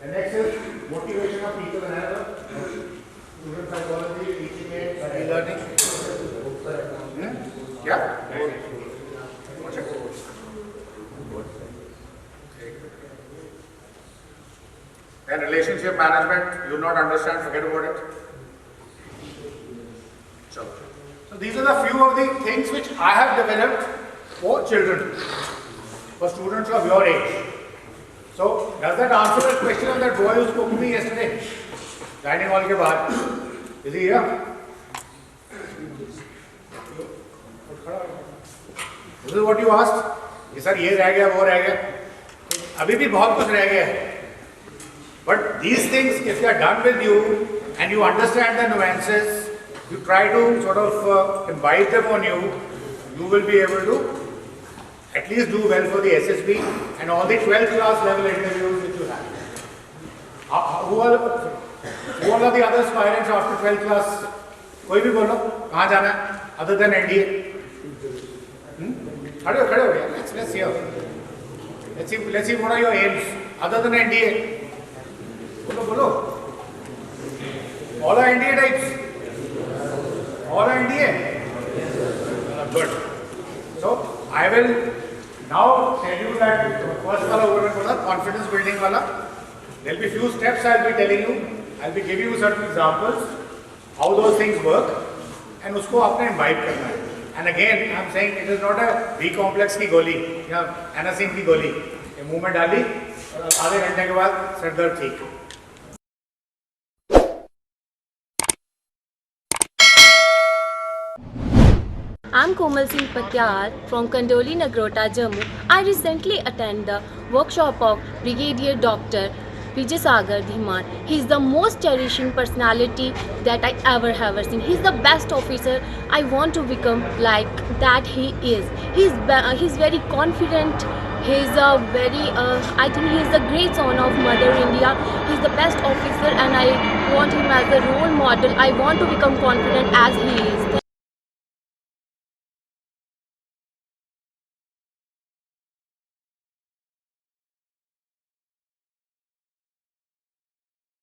The next is motivation of people and another. Student psychology, teaching aids, e-learning. Yeah? Then relationship management, you not understand, forget about it. So these are the few of the things which I have developed for children, for students of your age. So does that answer the question of that boy who spoke to me yesterday? Dining hall ke bahar. Is he here? This is what you asked. कि sir ये रह गया वो रह गया अभी भी बहुत कुछ रह गया है but these things if you are done with you and you understand the nuances you try to sort of imbibe them on you you will be able to at least do well for the SSB and all the 12th class level interviews which you have who are the other aspirants after 12th class कोई भी बोलो कहाँ जाना है other than NDA खड़े हो गया let's hear let's see what are your aims other than NDA बोलो all are NDA types all are NDA good so I will now tell you that first वाला over confidence building वाला there will be few steps I will be telling you I will be giving you certain examples how those things work and उसको आपने imbibe करना है and again I am saying it is not a B complex की गोली या Anacin की गोली ये मुंह में डाली और आधे घंटे के बाद सर दर्द ठीक I'm Komal Singh Patyar from Kandoli, Nagrota, Jammu. I recently attended the workshop of Brigadier Dr. Vijay Sagar Dhiman. He is the most cherishing personality that I ever have seen. He is the best officer. I want to become like that he is. He's very confident. He is a very, I think he is the great son of Mother India. He is the best officer and I want him as a role model. I want to become confident as he is.